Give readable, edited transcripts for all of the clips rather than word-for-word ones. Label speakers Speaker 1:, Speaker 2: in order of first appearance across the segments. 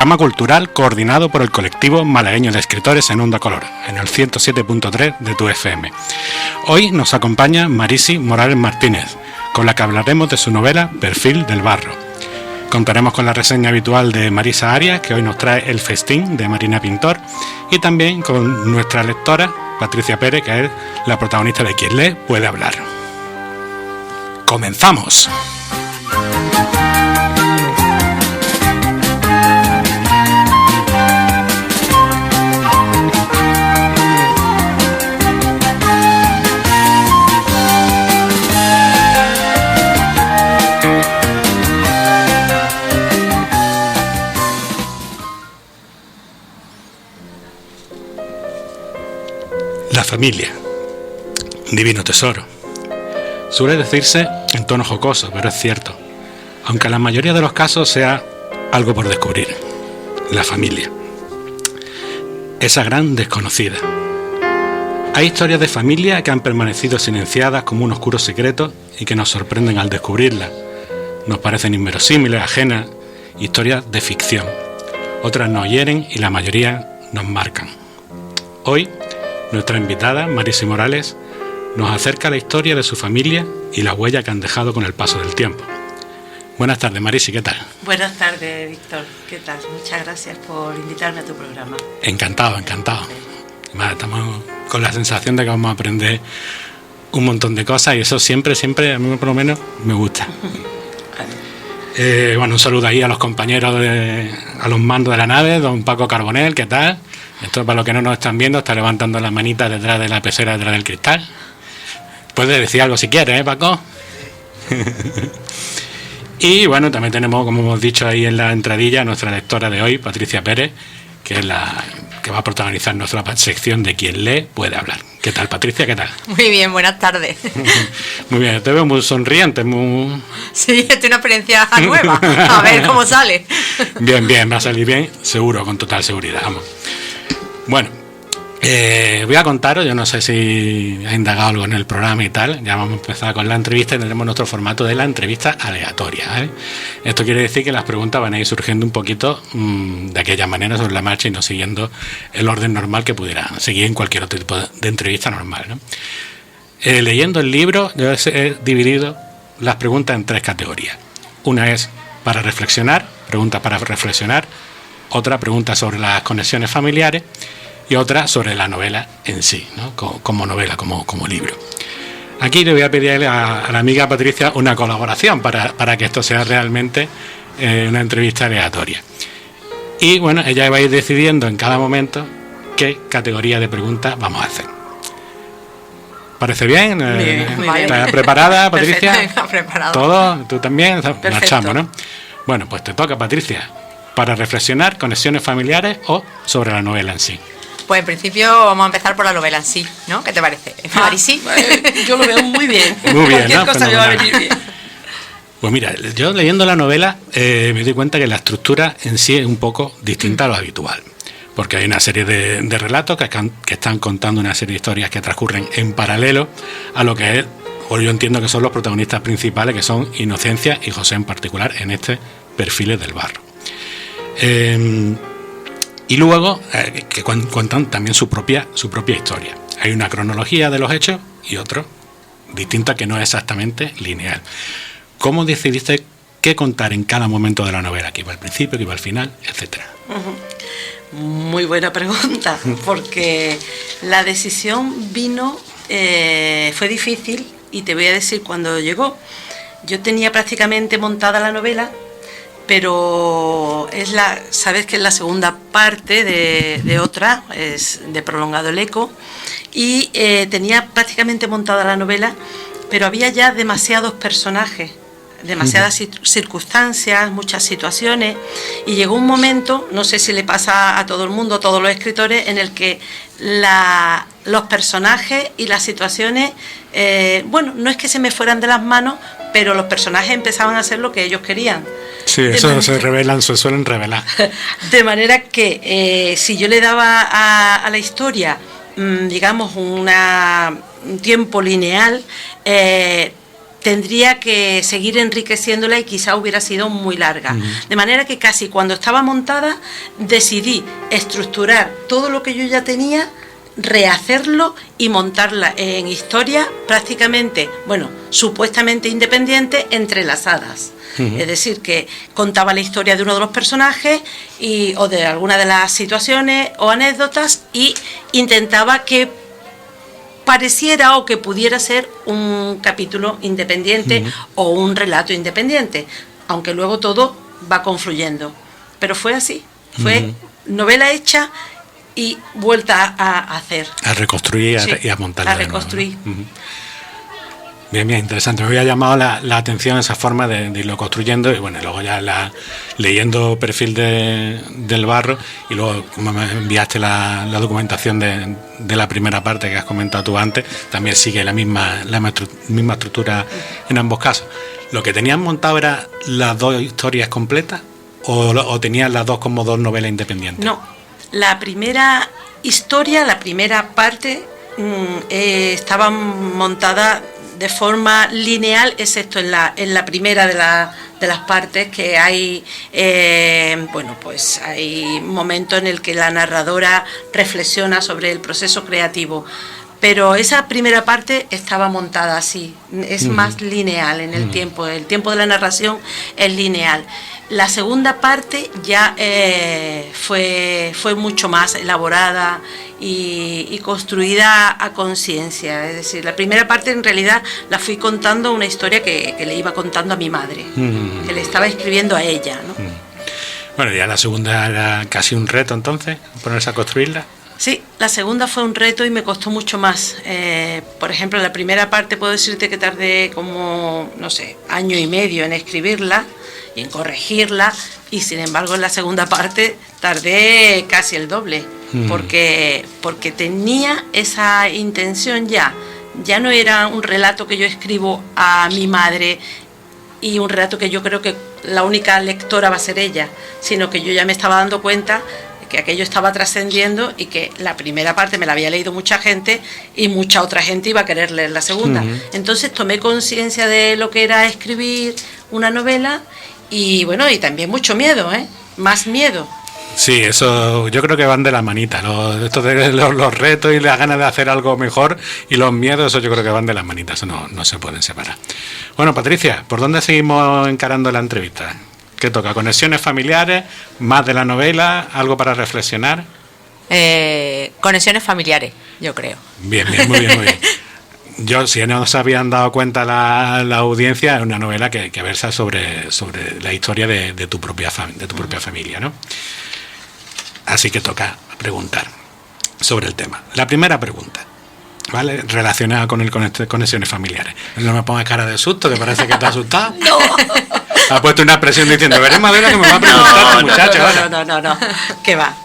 Speaker 1: programa cultural coordinado por el colectivo malagueño de escritores en Onda Color, en el 107.3 de tu FM. Hoy nos acompaña Marisi Morales Martínez, con la que hablaremos de su novela Perfil del Barro. Contaremos con la reseña habitual de Marisa Arias, que hoy nos trae El festín de Marina Pintor, y también con nuestra lectora Patricia Pérez, que es la protagonista de Quien lee puede hablar. ¡Comenzamos! La familia, divino tesoro. Suele decirse en tono jocoso, pero es cierto, aunque en la mayoría de los casos sea algo por descubrir. La familia, esa gran desconocida. Hay historias de familia que han permanecido silenciadas como un oscuro secreto y que nos sorprenden al descubrirlas. Nos parecen inverosímiles, ajenas, historias de ficción. Otras nos hieren y la mayoría nos marcan. Hoy, nuestra invitada, Marisi Morales, nos acerca a la historia de su familia y la huella que han dejado con el paso del tiempo. Buenas tardes, Marisi, ¿qué tal?
Speaker 2: Buenas tardes, Víctor, ¿qué tal? Muchas gracias por invitarme a tu programa.
Speaker 1: Encantado. Estamos con la sensación de que vamos a aprender un montón de cosas y eso siempre, a mí por lo menos, me gusta. Un saludo ahí a los compañeros, a los mandos de la nave, don Paco Carbonell, ¿qué tal? Esto, para los que no nos están viendo, está levantando las manitas detrás de la pecera, detrás del cristal. Puedes decir algo si quieres, Paco? Y bueno, también tenemos, como hemos dicho ahí en la entradilla, a nuestra lectora de hoy, Patricia Pérez, que es la que va a protagonizar nuestra sección de Quien lee puede hablar. ¿Qué tal, Patricia? ¿Qué tal?
Speaker 2: Muy bien, buenas tardes.
Speaker 1: Muy bien, te veo muy sonriente, muy...
Speaker 2: Sí, es una experiencia nueva. A ver cómo sale.
Speaker 1: Bien, va a salir bien, seguro, con total seguridad, vamos. Bueno, voy a contaros, yo no sé si ha indagado algo en el programa y tal, ya vamos a empezar con la entrevista y tendremos nuestro formato de la entrevista aleatoria, ¿vale? Esto quiere decir que las preguntas van a ir surgiendo un poquito de aquella manera sobre la marcha y no siguiendo el orden normal que pudiera seguir en cualquier otro tipo de entrevista normal, ¿no? Leyendo el libro, yo he dividido las preguntas en tres categorías. Una es para reflexionar, preguntas para reflexionar, otra pregunta sobre las conexiones familiares y otra sobre la novela en sí, ¿no? Como novela, como libro. Aquí le voy a pedir a la amiga Patricia una colaboración para que esto sea realmente una entrevista aleatoria. Y bueno, ella va a ir decidiendo en cada momento qué categoría de preguntas vamos a hacer. ¿Parece bien? ¿Estás preparada, Patricia?
Speaker 2: Perfecto, preparado.
Speaker 1: ¿Todo? ¿Tú también?
Speaker 2: Perfecto.
Speaker 1: Marchamos, ¿no? Bueno, pues te toca, Patricia, para reflexionar, conexiones familiares o sobre la novela en sí.
Speaker 2: Pues en principio vamos a empezar por la novela en sí, ¿no? ¿Qué te parece? Marisi.
Speaker 3: Yo lo veo muy bien.
Speaker 1: Muy bien,
Speaker 3: Cualquier
Speaker 1: ¿no?
Speaker 3: cosa me va a venir bien.
Speaker 1: Pues mira, yo leyendo la novela me di cuenta que la estructura en sí es un poco distinta a lo habitual. Porque hay una serie de relatos que están contando una serie de historias que transcurren en paralelo a lo que es, o yo entiendo que son los protagonistas principales, que son Inocencia y José en particular en este Perfiles del Barro. Y luego que cuentan también su propia historia. Hay una cronología de los hechos y otra distinta que no es exactamente lineal. ¿Cómo decidiste qué contar en cada momento de la novela? ¿Qué iba al principio, qué iba al final, etcétera?
Speaker 3: Muy buena pregunta, porque la decisión fue difícil y te voy a decir cuándo llegó. Yo tenía prácticamente montada la novela, pero sabes que es la segunda parte de otra, es de Prolongado el Eco, y tenía prácticamente montada la novela, pero había ya demasiados personajes, demasiadas circunstancias, muchas situaciones, y llegó un momento, no sé si le pasa a todo el mundo, a todos los escritores, en el que los personajes y las situaciones, no es que se me fueran de las manos, pero los personajes empezaban a hacer lo que ellos querían.
Speaker 1: Sí, eso se suelen revelar.
Speaker 3: De manera que si yo le daba a la historia, digamos, un tiempo lineal, tendría que seguir enriqueciéndola y quizá hubiera sido muy larga. De manera que casi cuando estaba montada decidí estructurar todo lo que yo ya tenía, rehacerlo y montarla en historias prácticamente, bueno, supuestamente independientes, entrelazadas. Es decir, que contaba la historia de uno de los personajes o de alguna de las situaciones o anécdotas y intentaba que pareciera o que pudiera ser un capítulo independiente o un relato independiente, aunque luego todo va confluyendo. Pero fue así, fue novela hecha y vuelta a hacer.
Speaker 1: A reconstruir
Speaker 3: Sí,
Speaker 1: y a montarla.
Speaker 3: a reconstruir.
Speaker 1: De nuevo, ¿no? Bien, bien, interesante. Me había llamado la atención esa forma de irlo construyendo y bueno, luego ya leyendo perfil del Barro y luego como me enviaste la documentación de la primera parte que has comentado tú antes, también sigue la misma estructura en ambos casos. ¿Lo que tenían montado era las dos historias completas o tenían las dos como dos novelas independientes?
Speaker 3: No, la primera historia, la primera parte estaba montada de forma lineal, excepto en la primera de las partes, que hay pues hay momentos en el que la narradora reflexiona sobre el proceso creativo. Pero esa primera parte estaba montada así, es más lineal en el tiempo de la narración es lineal. La segunda parte ya fue mucho más elaborada y construida a conciencia. Es decir, la primera parte en realidad la fui contando una historia que le iba contando a mi madre, que le estaba escribiendo a ella, ¿no?
Speaker 1: Bueno, ya la segunda era casi un reto entonces, ponerse a construirla.
Speaker 3: Sí, la segunda fue un reto y me costó mucho más. Por ejemplo, la primera parte puedo decirte que tardé como, no sé, 1 año y medio en escribirla y en corregirla, y sin embargo en la segunda parte tardé casi el doble, porque tenía esa intención ya no era un relato que yo escribo a mi madre y un relato que yo creo que la única lectora va a ser ella, sino que yo ya me estaba dando cuenta que aquello estaba trascendiendo y que la primera parte me la había leído mucha gente y mucha otra gente iba a querer leer la segunda. Entonces tomé conciencia de lo que era escribir una novela y bueno, y también mucho miedo, más miedo.
Speaker 1: Sí, eso yo creo que van de la manita, los retos y las ganas de hacer algo mejor y los miedos, eso yo creo que van de las manitas, eso no se pueden separar. Bueno, Patricia, ¿por dónde seguimos encarando la entrevista? ¿Qué toca? ¿Conexiones familiares? ¿Más de la novela? ¿Algo para reflexionar?
Speaker 4: Conexiones familiares, yo creo.
Speaker 1: Bien, muy bien. Yo, si no se habían dado cuenta la audiencia, es una novela que versa sobre la historia de tu propia familia, ¿no? Así que toca preguntar sobre el tema. La primera pregunta, ¿vale? Relacionada con conexiones familiares. No me pongas cara de susto, que parece que te has asustado.
Speaker 3: No.
Speaker 1: Ha puesto una expresión diciendo, veremos a ver lo que me va a preguntar este muchacho.
Speaker 3: No, ¿qué va?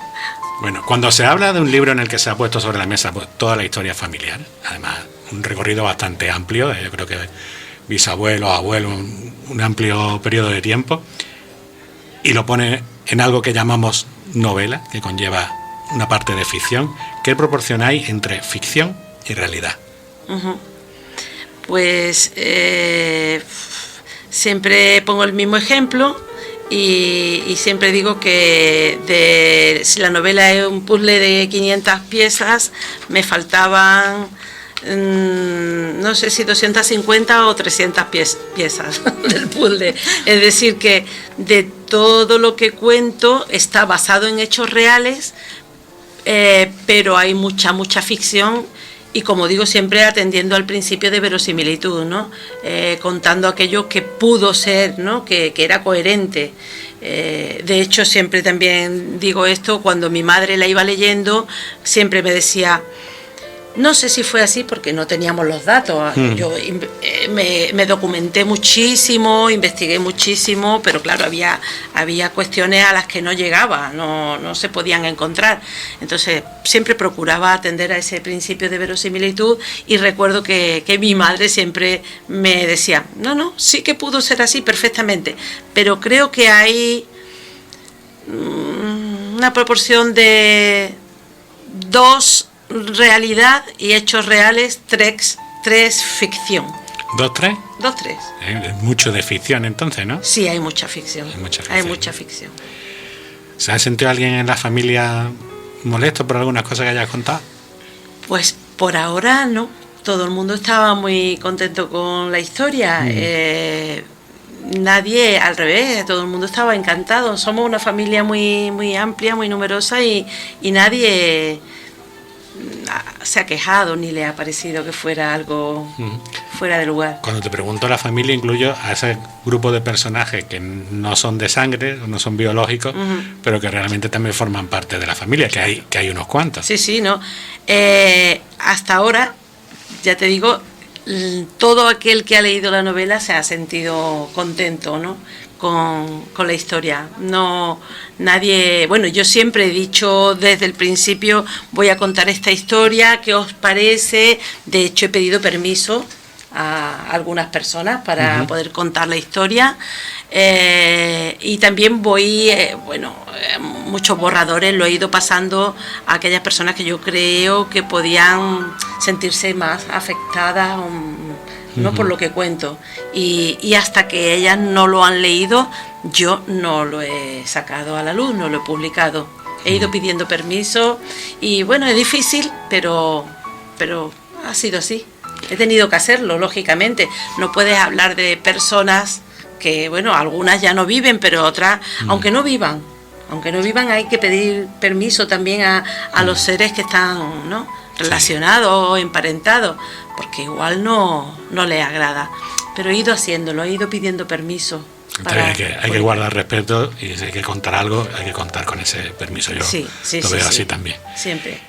Speaker 1: Bueno, cuando se habla de un libro en el que se ha puesto sobre la mesa pues, toda la historia familiar, además un recorrido bastante amplio, yo creo que bisabuelos, abuelos, un amplio periodo de tiempo, y lo pone en algo que llamamos novela, que conlleva una parte de ficción, ¿qué proporción hay entre ficción y realidad?
Speaker 3: Pues siempre pongo el mismo ejemplo y siempre digo que si la novela es un puzzle de 500 piezas, me faltaban no sé si 250 o 300 piezas del puzzle. Es decir, que de todo lo que cuento está basado en hechos reales, pero hay mucha ficción. Y como digo, siempre atendiendo al principio de verosimilitud, ¿no? Contando aquello que pudo ser, ¿no? Que era coherente. De hecho, siempre también digo esto, cuando mi madre la iba leyendo, siempre me decía, no sé si fue así porque no teníamos los datos. Yo me documenté muchísimo, investigué muchísimo, pero claro, había cuestiones a las que no llegaba, no se podían encontrar. Entonces siempre procuraba atender a ese principio de verosimilitud y recuerdo que mi madre siempre me decía, no, sí que pudo ser así perfectamente, pero creo que hay una proporción de 2 realidad y hechos reales, 3 ficción.
Speaker 1: ¿2, 3?
Speaker 3: 2, 3.
Speaker 1: Mucho de ficción entonces, ¿no?
Speaker 3: Sí, hay mucha ficción.
Speaker 1: Hay mucha ficción. ¿Se ha sentido alguien en la familia molesto por algunas cosas que hayas contado?
Speaker 3: Pues por ahora no. Todo el mundo estaba muy contento con la historia. Nadie, al revés, todo el mundo estaba encantado. Somos una familia muy, muy amplia, muy numerosa y nadie se ha quejado ni le ha parecido que fuera algo fuera de lugar.
Speaker 1: Cuando te pregunto la familia, incluyo a ese grupo de personajes que no son de sangre, no son biológicos, pero que realmente también forman parte de la familia, que hay unos cuantos.
Speaker 3: Sí, no. Hasta ahora, ya te digo, todo aquel que ha leído la novela se ha sentido contento, ¿no?, con la historia. No, nadie. Bueno, yo siempre he dicho desde el principio, voy a contar esta historia, ¿qué os parece? De hecho, he pedido permiso a algunas personas para poder contar la historia. Y también voy, muchos borradores lo he ido pasando a aquellas personas que yo creo que podían sentirse más afectadas, ¿no?, por lo que cuento, y hasta que ellas no lo han leído, yo no lo he sacado a la luz, no lo he publicado. He ido pidiendo permiso y bueno, es difícil, pero ha sido así. He tenido que hacerlo, lógicamente. No puedes hablar de personas que, bueno, algunas ya no viven, pero otras, aunque no vivan, hay que pedir permiso también a los seres que están, ¿no?, relacionados o emparentados, porque igual no les agrada. Pero he ido haciéndolo, he ido pidiendo permiso.
Speaker 1: Hay que guardar respeto, y si hay que contar algo, hay que contar con ese permiso. Yo lo veo así también. Siempre.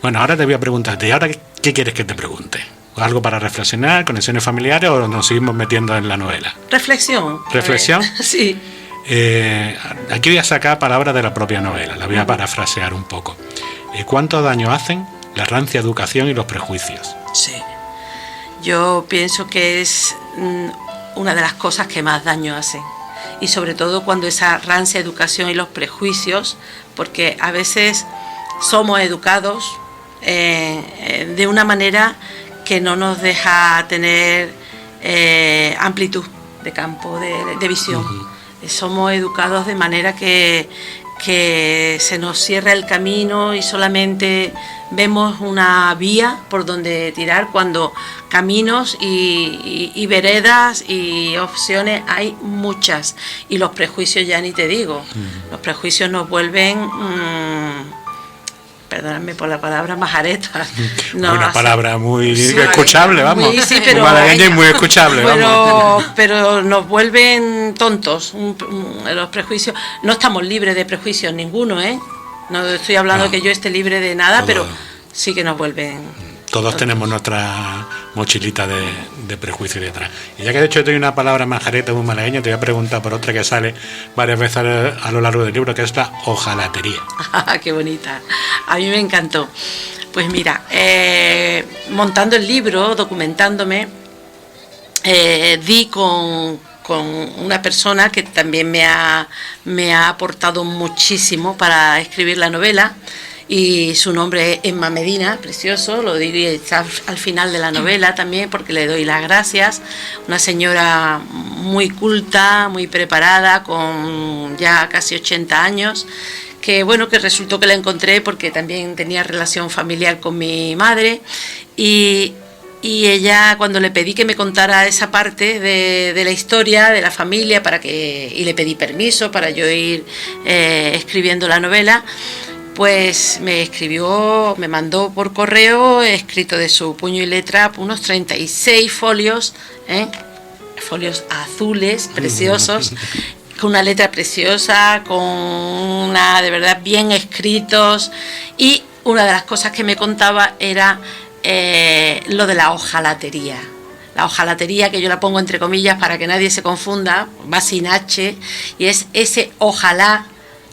Speaker 1: Bueno, ahora te voy a preguntarte, ¿y ahora qué quieres que te pregunte? ¿Algo para reflexionar, conexiones familiares, o nos seguimos metiendo en la novela?
Speaker 3: Reflexión.
Speaker 1: ¿Reflexión?
Speaker 3: Sí.
Speaker 1: Aquí voy a sacar palabras de la propia novela, la voy a parafrasear un poco. ¿Cuánto daño hacen la rancia educación y los prejuicios?
Speaker 3: Sí. Yo pienso que es una de las cosas que más daño hacen. Y sobre todo cuando esa rancia educación y los prejuicios, porque a veces somos educados de una manera que no nos deja tener amplitud de campo, de visión. Somos educados de manera que se nos cierra el camino y solamente vemos una vía por donde tirar, cuando caminos y veredas y opciones hay muchas. Y los prejuicios ya ni te digo. Los prejuicios nos vuelven... perdóname por la palabra, majaretas. No,
Speaker 1: una palabra muy escuchable, vamos.
Speaker 3: Sí, pero
Speaker 1: malagueña y muy escuchable, vamos.
Speaker 3: Pero nos vuelven tontos los prejuicios. No estamos libres de prejuicios ninguno, ¿eh? No estoy hablando que yo esté libre de nada, todo, pero sí que nos vuelven...
Speaker 1: Todos tenemos nuestra mochilita de prejuicio detrás. Y ya que de hecho tengo una palabra majareta muy malagueña, te voy a preguntar por otra que sale varias veces a lo largo del libro, que es la hojalatería.
Speaker 3: ¡Qué bonita! A mí me encantó. Pues mira, montando el libro, documentándome, di con una persona que también me ha aportado muchísimo para escribir la novela. Y su nombre es Emma Medina, precioso, lo digo, está al final de la novela también, porque le doy las gracias. Una señora muy culta, muy preparada, con ya casi 80 años, que bueno, que resultó que la encontré porque también tenía relación familiar con mi madre, y ella, cuando le pedí que me contara esa parte de la historia, de la familia, y le pedí permiso para yo ir escribiendo la novela, pues me mandó por correo, escrito de su puño y letra, unos 36 folios, folios azules, preciosos, con una letra preciosa, con una, de verdad, bien escritos. Y una de las cosas que me contaba era lo de la hojalatería. La hojalatería, que yo la pongo entre comillas para que nadie se confunda, va sin H, y es ese ojalá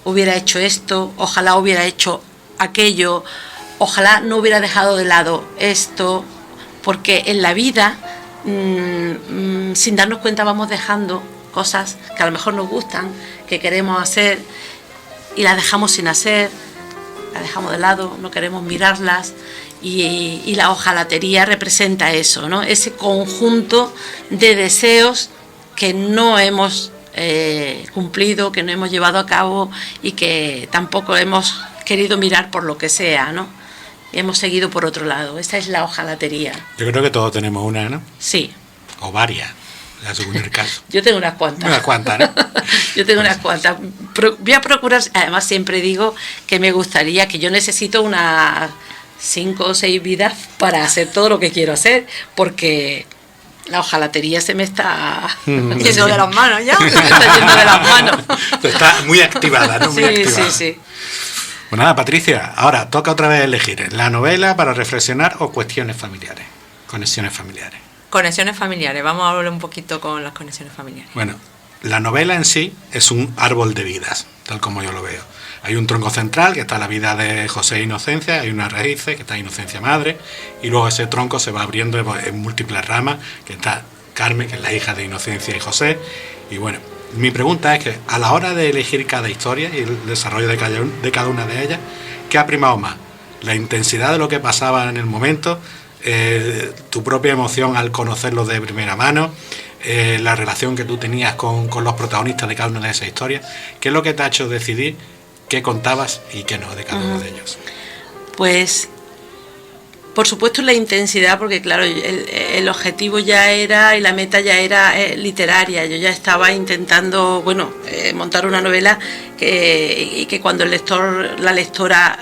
Speaker 3: hubiera hecho esto, ojalá hubiera hecho aquello, ojalá no hubiera dejado de lado esto, porque en la vida, sin darnos cuenta, vamos dejando cosas que a lo mejor nos gustan, que queremos hacer, y las dejamos sin hacer, las dejamos de lado, no queremos mirarlas, y la hojalatería representa eso, ¿no? Ese conjunto de deseos que no hemos cumplido, que no hemos llevado a cabo y que tampoco hemos querido mirar por lo que sea, ¿no? Hemos seguido por otro lado. Esa es la hojalatería.
Speaker 1: Yo creo que todos tenemos una, ¿no?
Speaker 3: Sí.
Speaker 1: O varias, según el caso.
Speaker 3: Yo tengo unas cuantas.
Speaker 1: Unas cuantas, ¿no?
Speaker 3: Yo tengo unas cuantas. Voy a procurar, además siempre digo que me gustaría, que yo necesito unas 5 o 6 vidas para hacer todo lo que quiero hacer, porque la hojalatería se me está
Speaker 4: yendo de las manos ya.
Speaker 3: Se me está yendo de las manos.
Speaker 1: Está muy activada, ¿no? Muy
Speaker 3: Sí,
Speaker 1: activada.
Speaker 3: sí.
Speaker 1: Pues nada, Patricia, ahora toca otra vez elegir la novela para reflexionar o cuestiones familiares, conexiones familiares.
Speaker 4: Conexiones familiares, vamos a hablar un poquito con las conexiones familiares.
Speaker 1: Bueno, la novela en sí es un árbol de vidas, tal como yo lo veo. Hay un tronco central que está la vida de José e Inocencia, hay unas raíces que está Inocencia madre, y luego ese tronco se va abriendo en múltiples ramas, que está Carmen, que es la hija de Inocencia y José. Y bueno, mi pregunta es que a la hora de elegir cada historia y el desarrollo de cada una de ellas, ¿qué ha primado más? ¿La intensidad de lo que pasaba en el momento? ¿Tu propia emoción al conocerlo de primera mano? ¿La relación que tú tenías con los protagonistas de cada una de esas historias? ¿Qué es lo que te ha hecho decidir qué contabas y qué no de cada uno de ellos?
Speaker 3: Pues, por supuesto, la intensidad, porque claro, el objetivo ya era y la meta ya era literaria. Yo ya estaba intentando, montar una novela y que cuando el lector, la lectora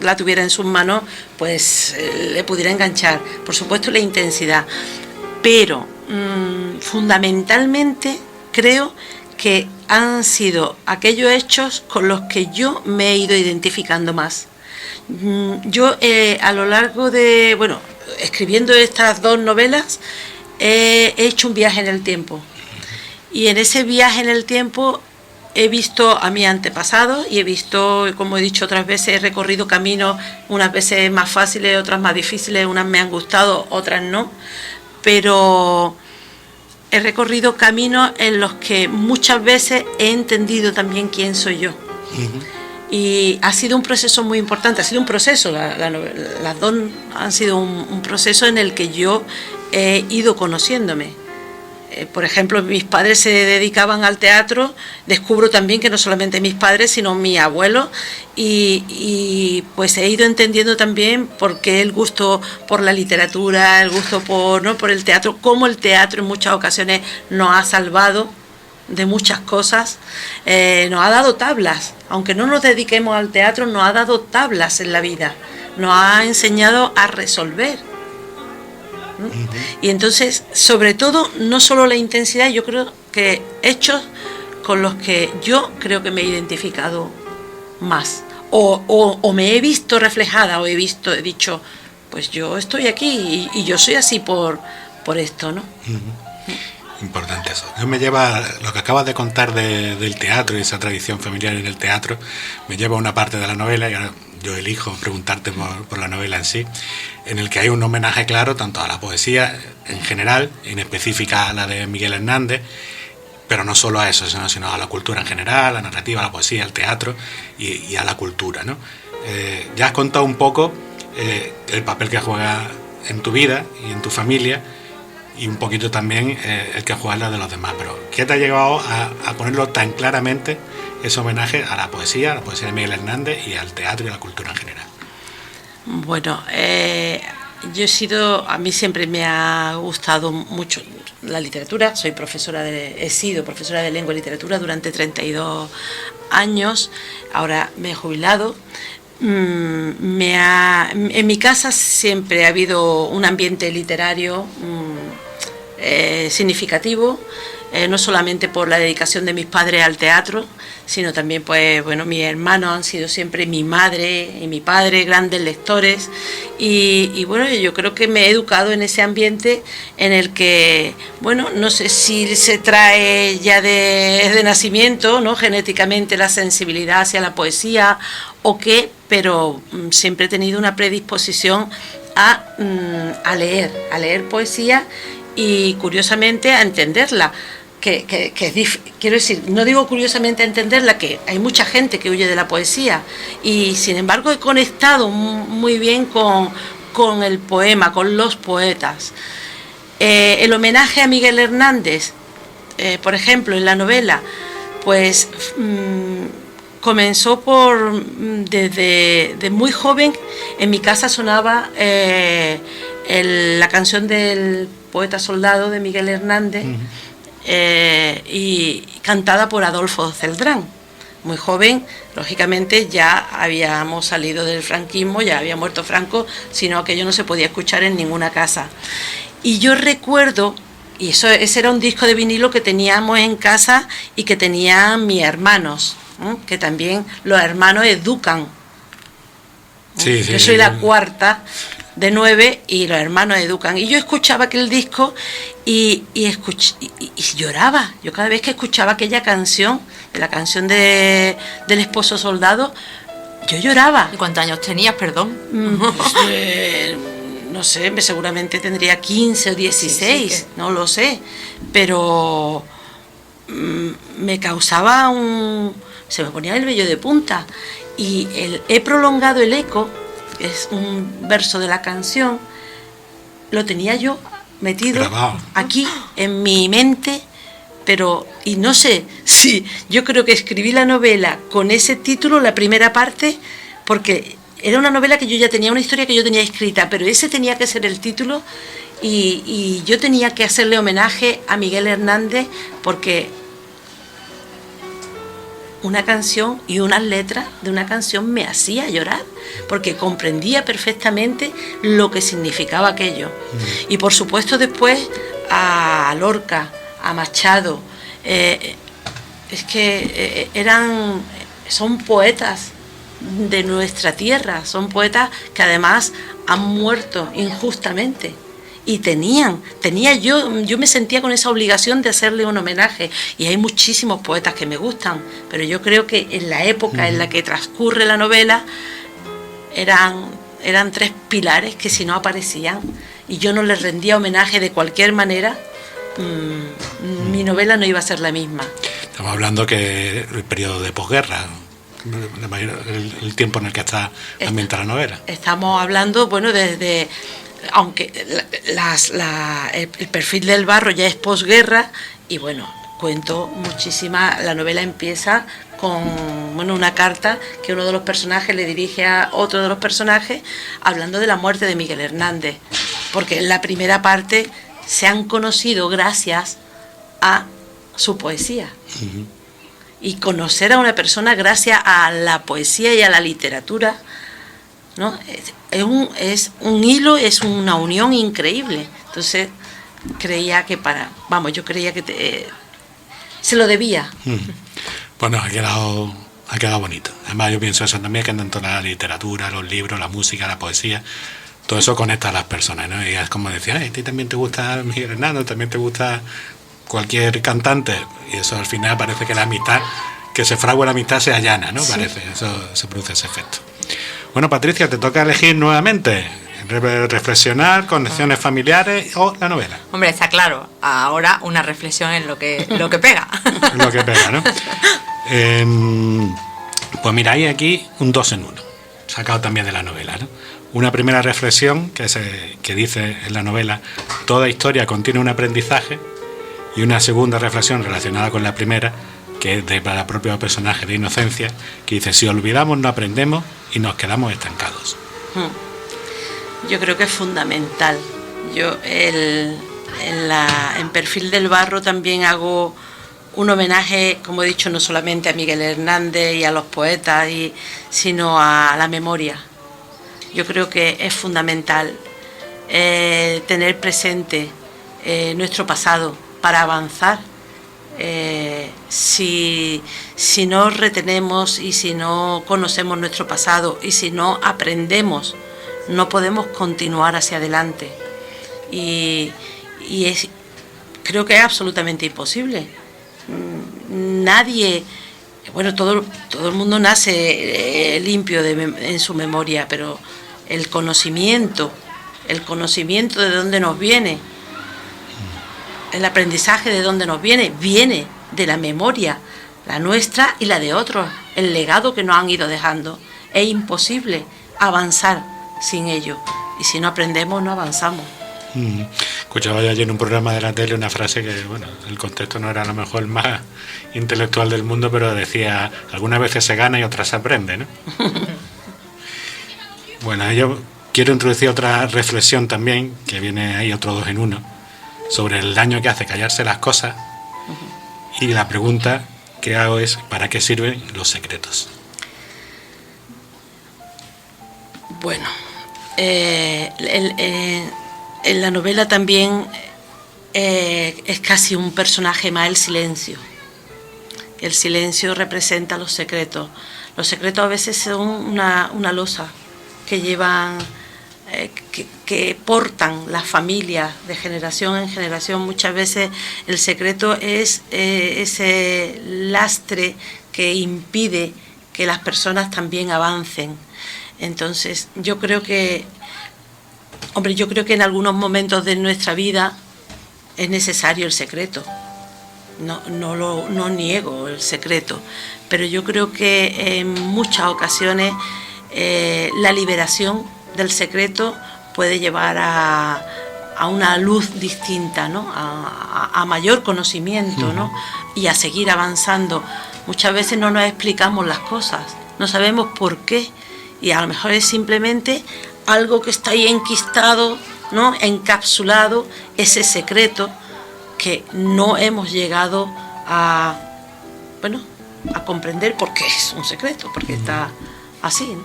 Speaker 3: la tuviera en sus manos, pues le pudiera enganchar. Por supuesto, la intensidad. Pero, fundamentalmente, creo que han sido aquellos hechos con los que yo me he ido identificando más. Yo a lo largo de, escribiendo estas 2 novelas, he hecho un viaje en el tiempo. Y en ese viaje en el tiempo he visto a mi antepasado y he visto, como he dicho otras veces, he recorrido caminos, unas veces más fáciles, otras más difíciles, unas me han gustado, otras no. Pero he recorrido caminos en los que muchas veces he entendido también quién soy yo. Y ha sido un proceso muy importante, ha sido un proceso, las 2 han sido un proceso en el que yo he ido conociéndome. Por ejemplo, mis padres se dedicaban al teatro, descubro también que no solamente mis padres, sino mi abuelo, y pues he ido entendiendo también por qué el gusto por la literatura, el gusto por el teatro, cómo el teatro en muchas ocasiones nos ha salvado de muchas cosas, nos ha dado tablas, aunque no nos dediquemos al teatro, nos ha dado tablas en la vida, nos ha enseñado a resolver. Y entonces, sobre todo, no solo la intensidad, yo creo que hechos con los que yo creo que me he identificado más, o me he visto reflejada, o he dicho, pues yo estoy aquí y yo soy así por esto, ¿no?
Speaker 1: Importante eso. Yo me lleva, lo que acabas de contar del teatro y esa tradición familiar en el teatro, me lleva a una parte de la novela, y ahora yo elijo preguntarte por la novela en sí, en el que hay un homenaje claro tanto a la poesía en general, en específica a la de Miguel Hernández, pero no solo a eso, sino a la cultura en general, a la narrativa, a la poesía, al teatro y a la cultura, ¿no? Ya has contado un poco el papel que juega en tu vida y en tu familia, y un poquito también el que juega la de los demás, pero ¿qué te ha llevado a ponerlo tan claramente, ese homenaje a la poesía de Miguel Hernández y al teatro y a la cultura en general?
Speaker 3: Bueno, a mí siempre me ha gustado mucho la literatura, he sido profesora de lengua y literatura durante 32 años, ahora me he jubilado. En mi casa siempre ha habido un ambiente literario significativo, no solamente por la dedicación de mis padres al teatro, sino también, mis hermanos han sido siempre, mi madre y mi padre, grandes lectores, y yo creo que me he educado en ese ambiente en el que, no sé si se trae ya de nacimiento, ¿no?, genéticamente la sensibilidad hacia la poesía o qué, pero siempre he tenido una predisposición a leer poesía y, curiosamente, a entenderla. quiero decir, no digo curiosamente entenderla, que hay mucha gente que huye de la poesía, y sin embargo he conectado muy bien con el poema, con los poetas. El homenaje a Miguel Hernández, por ejemplo, en la novela, pues comenzó desde muy joven. En mi casa sonaba la canción del poeta soldado de Miguel Hernández, y cantada por Adolfo Celdrán. Muy joven, lógicamente ya habíamos salido del franquismo, ya había muerto Franco, sino aquello no se podía escuchar en ninguna casa. Y yo recuerdo, y ese era un disco de vinilo que teníamos en casa y que tenían mis hermanos, que también los hermanos educan.
Speaker 1: Sí,
Speaker 3: yo soy la cuarta de 9 y los hermanos educan. Y yo escuchaba aquel disco y lloraba. Yo cada vez que escuchaba aquella canción, la canción del esposo soldado, yo lloraba.
Speaker 4: ¿Y cuántos años tenías, perdón?
Speaker 3: No sé, seguramente tendría 15 o 16, sí, no lo sé. Pero me causaba se me ponía el vello de punta. Y he prolongado el eco, que es un verso de la canción, lo tenía yo metido aquí en mi mente, y no sé si yo creo que escribí la novela con ese título, la primera parte, porque era una novela que yo ya tenía, una historia que yo tenía escrita, pero ese tenía que ser el título, y yo tenía que hacerle homenaje a Miguel Hernández, porque una canción y unas letras de una canción me hacía llorar, porque comprendía perfectamente lo que significaba aquello. Y por supuesto después a Lorca, a Machado, es que son poetas de nuestra tierra, son poetas que además han muerto injustamente. Y yo me sentía con esa obligación de hacerle un homenaje, y hay muchísimos poetas que me gustan, pero yo creo que en la época en la que transcurre la novela eran 3 pilares que si no aparecían y yo no les rendía homenaje de cualquier manera, mi novela no iba a ser la misma.
Speaker 1: Estamos hablando que el periodo de posguerra, el tiempo en el que está ambientada la novela. Estamos
Speaker 3: hablando, bueno, desde... aunque el perfil del barro ya es posguerra, y bueno, cuento la novela empieza con una carta que uno de los personajes le dirige a otro de los personajes, hablando de la muerte de Miguel Hernández, porque en la primera parte se han conocido gracias a su poesía. Uh-huh. Y conocer a una persona gracias a la poesía y a la literatura, ¿no? Es un hilo, es una unión increíble. Entonces creía que yo creía que se lo debía.
Speaker 1: Bueno, ha quedado bonito. Además yo pienso eso también, que tanto la literatura, los libros, la música, la poesía, todo eso conecta a las personas, ¿no? Y es como decir, a ti también te gusta Miguel Hernández, también te gusta cualquier cantante, y eso al final parece que la amistad, que se fragua la amistad, se allana, ¿no? Sí. Parece, eso se produce ese efecto. Bueno, Patricia, te toca elegir nuevamente, reflexionar, conexiones familiares o la novela.
Speaker 4: Hombre, está claro, ahora una reflexión es lo que pega.
Speaker 1: Lo que pega, ¿no? Pues mira, hay aquí un 2 en 1, sacado también de la novela, ¿no? Una primera reflexión que dice en la novela: toda historia contiene un aprendizaje, y una segunda reflexión relacionada con la primera, que es del propio personaje de Inocencia, que dice: si olvidamos no aprendemos y nos quedamos estancados.
Speaker 3: Yo creo que es fundamental. Yo en Perfil del Barro también hago un homenaje, como he dicho, no solamente a Miguel Hernández y a los poetas, sino a la memoria. Yo creo que es fundamental tener presente nuestro pasado para avanzar. Si no retenemos y si no conocemos nuestro pasado y si no aprendemos, no podemos continuar hacia adelante. Creo que es absolutamente imposible. Nadie, bueno, todo el mundo nace limpio en su memoria, pero el conocimiento de dónde nos viene, El aprendizaje de dónde nos viene, viene de la memoria, la nuestra y la de otros, el legado que nos han ido dejando. Es imposible avanzar sin ello, y si no aprendemos no avanzamos.
Speaker 1: Escuchaba yo ayer en un programa de la tele una frase que, bueno, el contexto no era a lo mejor el más intelectual del mundo, pero decía, algunas veces se gana y otras se aprende, ¿no? Bueno, yo quiero introducir otra reflexión también, que viene ahí otro 2 en 1, sobre el daño que hace callarse las cosas. Y la pregunta que hago es, ¿para qué sirven los secretos?
Speaker 3: Bueno, en la novela también es casi un personaje más el silencio. El silencio representa los secretos. Los secretos a veces son una losa que llevan, que portan las familias de generación en generación. Muchas veces el secreto es ese lastre que impide que las personas también avancen. Entonces, yo creo que en algunos momentos de nuestra vida es necesario el secreto. No niego el secreto, pero yo creo que en muchas ocasiones la liberación del secreto puede llevar a una luz distinta, ¿no? A mayor conocimiento, ¿no? Y a seguir avanzando. Muchas veces no nos explicamos las cosas, no sabemos por qué, y a lo mejor es simplemente algo que está ahí enquistado, ¿no? Encapsulado, ese secreto que no hemos llegado a comprender por qué es un secreto, porque está así, ¿no?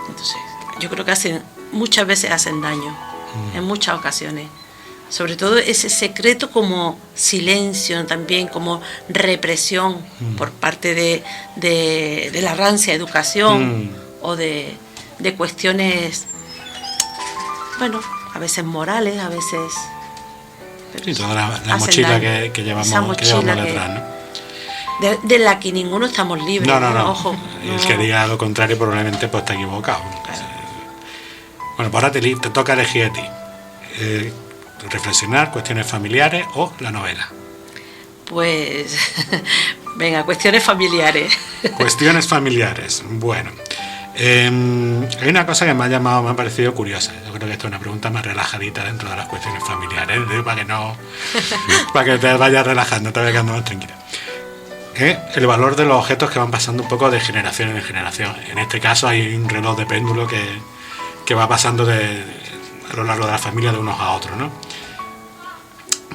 Speaker 3: Entonces, yo creo que muchas veces hacen daño, en muchas ocasiones. Sobre todo ese secreto como silencio, también como represión por parte de la rancia educación o de cuestiones, bueno, a veces morales, a veces...
Speaker 1: Sí, toda la mochila que llevamos detrás, ¿no?
Speaker 3: De la que ninguno estamos libres.
Speaker 1: No.
Speaker 3: Ojo.
Speaker 1: Y el que diga lo contrario probablemente pues está equivocado. Claro. Bueno, pues ahora te toca elegir a ti. Reflexionar, cuestiones familiares o la novela.
Speaker 3: Pues, venga, cuestiones familiares.
Speaker 1: Cuestiones familiares, bueno. Hay una cosa que me ha parecido curiosa. Yo creo que esta es una pregunta más relajadita dentro de las cuestiones familiares, para que te vayas relajando, te vayas quedando más tranquila. El valor de los objetos que van pasando un poco de generación en generación. En este caso hay un reloj de péndulo que va pasando a lo largo de la familia de unos a otros, ¿no?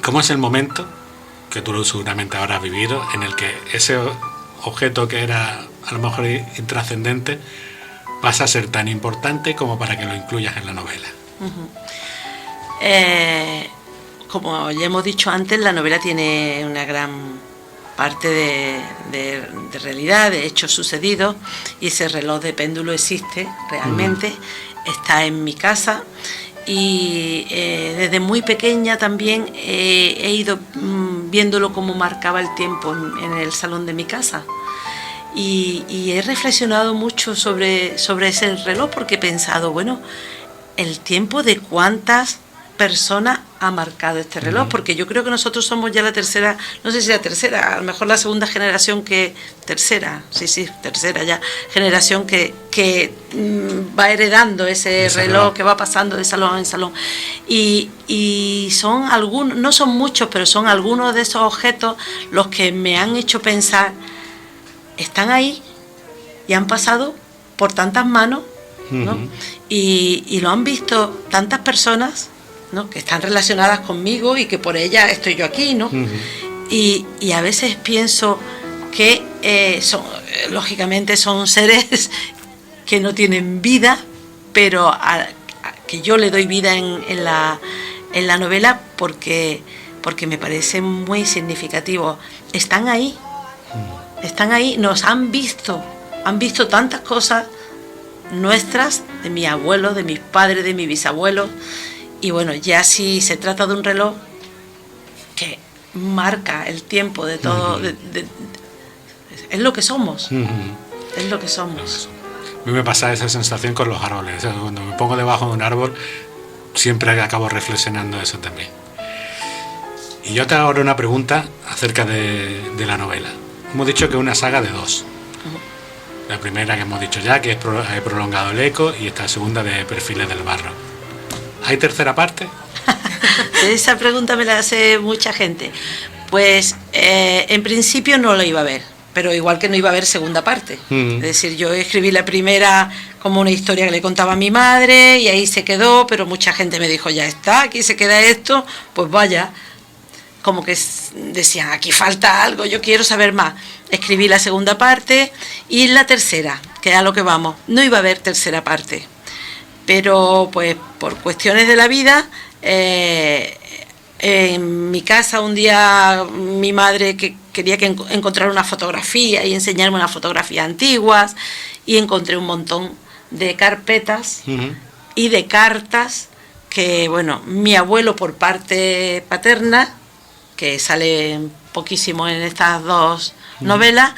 Speaker 1: ¿Cómo es el momento, que tú seguramente habrás vivido, en el que ese objeto que era a lo mejor intrascendente pasa a ser tan importante como para que lo incluyas en la novela?
Speaker 3: Como ya hemos dicho antes, la novela tiene una gran parte de realidad, de hechos sucedidos, y ese reloj de péndulo existe realmente, está en mi casa, y desde muy pequeña también he ido viéndolo como marcaba el tiempo en el salón de mi casa. Y he reflexionado mucho sobre ese reloj, porque he pensado, bueno, el tiempo de cuántas personas ha marcado este reloj, porque yo creo que nosotros somos ya la tercera, no sé si la tercera, a lo mejor la segunda generación tercera ya, generación que va heredando ese reloj, que va pasando de salón en salón. Y son algunos, no son muchos, pero son algunos de esos objetos los que me han hecho pensar, están ahí y han pasado por tantas manos, ¿no? Y lo han visto tantas personas, ¿no? Que están relacionadas conmigo y que por ellas estoy yo aquí, ¿no? Y a veces pienso que lógicamente son seres que no tienen vida, pero que yo le doy vida en la novela porque me parece muy significativo. Están ahí, nos han visto tantas cosas nuestras, de mis abuelos, de mis padres, de mis bisabuelos. Y bueno, ya si se trata de un reloj que marca el tiempo de todo, es lo que somos, es lo que somos.
Speaker 1: A mí me pasa esa sensación con los árboles. O sea, cuando me pongo debajo de un árbol, siempre acabo reflexionando eso también. Y yo te hago ahora una pregunta acerca de la novela. Hemos dicho que es una saga de 2. La primera que hemos dicho ya, que es He prolongado el eco, y esta segunda de Perfiles del barro. ¿Hay tercera parte?
Speaker 3: Esa pregunta me la hace mucha gente. Pues en principio no lo iba a ver, pero igual que no iba a haber segunda parte. Es decir, yo escribí la primera como una historia que le contaba a mi madre y ahí se quedó, pero mucha gente me dijo, ya está, aquí se queda esto, pues vaya. Como que decían, aquí falta algo, yo quiero saber más. Escribí la segunda parte y la tercera, que es a lo que vamos. No iba a haber tercera parte, pero pues por cuestiones de la vida, en mi casa un día mi madre que quería que encontrar una fotografía y enseñarme unas fotografías antiguas, y encontré un montón de carpetas y de cartas que, bueno, mi abuelo por parte paterna, que sale poquísimo en estas dos novelas,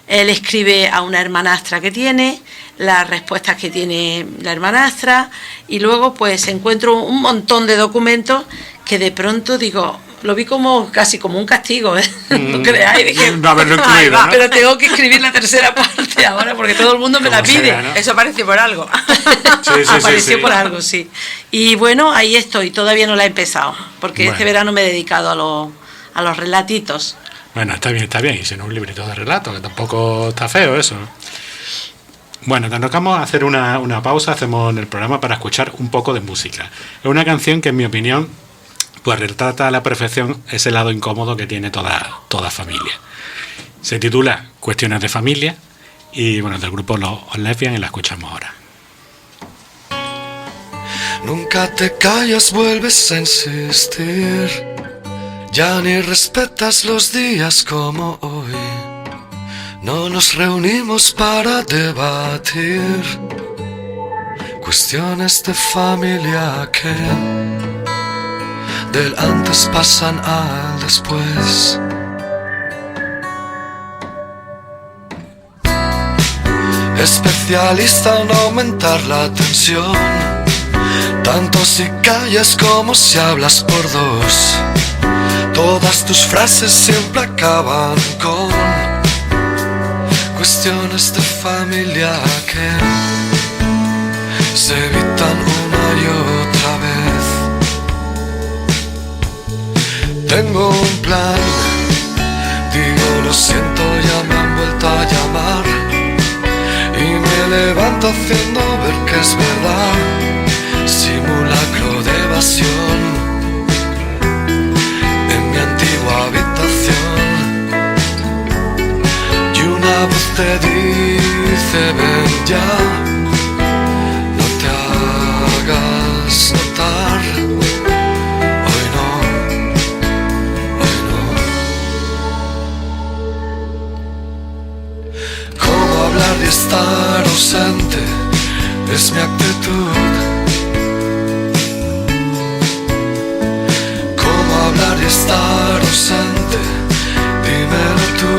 Speaker 3: él escribe a una hermanastra que tiene, las respuestas que tiene la hermanastra, y luego pues encuentro un montón de documentos que de pronto digo, lo vi como casi como un castigo, no creáis, dije,
Speaker 1: no haberlo incluido, ¿no?
Speaker 3: Pero tengo que escribir la tercera parte ahora porque todo el mundo me la pide.
Speaker 1: Sea, ¿no?
Speaker 4: Eso apareció por algo.
Speaker 3: Apareció por algo, sí. Y bueno, ahí estoy, todavía no la he empezado, porque este verano me he dedicado a los relatitos.
Speaker 1: Bueno, está bien, y si no un librito de relatos, que tampoco está feo eso. Bueno, nos vamos a hacer una pausa, hacemos en el programa para escuchar un poco de música. Es una canción que, en mi opinión, pues retrata a la perfección ese lado incómodo que tiene toda familia. Se titula Cuestiones de familia, y bueno, del grupo Los Lesbian, y la escuchamos ahora.
Speaker 5: Nunca te callas, vuelves a insistir. Ya ni respetas los días como hoy. No nos reunimos para debatir cuestiones de familia que del antes pasan al después. Especialista en aumentar la tensión, tanto si callas como si hablas por dos. Todas tus frases siempre acaban con cuestiones de familia que se evitan una y otra vez. Tengo un plan, digo lo siento, ya me han vuelto a llamar, y me levanto haciendo ver que es verdad, simulacro de evasión. Antigua habitación, y una voz te dice ven ya, no te hagas notar, hoy no. Cómo hablar y estar ausente es mi actitud. Hablar y estar ausente, dímelo tú.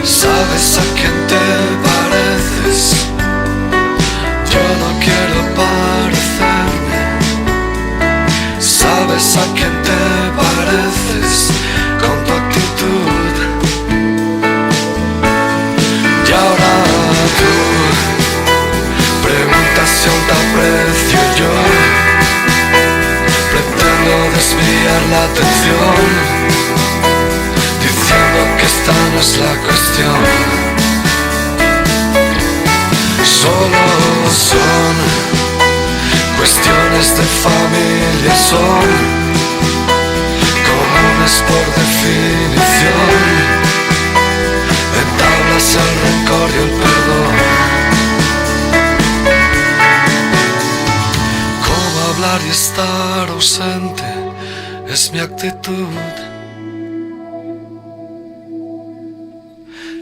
Speaker 5: ¿Sabes a quién te pareces? Yo no quiero parecerme. ¿Sabes a quién te pareces con tu actitud? Y ahora tú preguntas si aún te aprecio yo. Desviar la atención, diciendo que esta no es la cuestión. Solo son cuestiones de familia, son comunes por definición. Entablas el rencor y el perdón. Cómo hablar y estar ausente es mi actitud.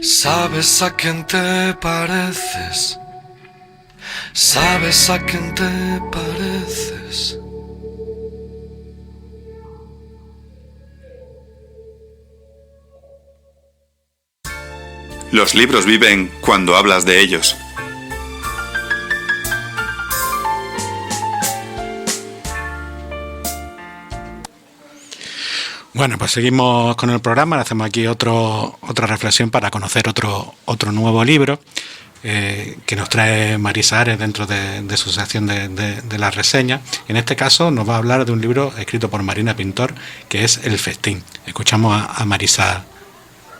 Speaker 5: ¿Sabes a quién te pareces? ¿Sabes a quién te pareces?
Speaker 6: Los libros viven cuando hablas de ellos.
Speaker 1: Bueno, pues seguimos con el programa, hacemos aquí otra reflexión para conocer otro nuevo libro que nos trae Marisa Ares dentro de su sección de la reseña. En este caso nos va a hablar de un libro escrito por Marina Pintor, que es El Festín. Escuchamos a Marisa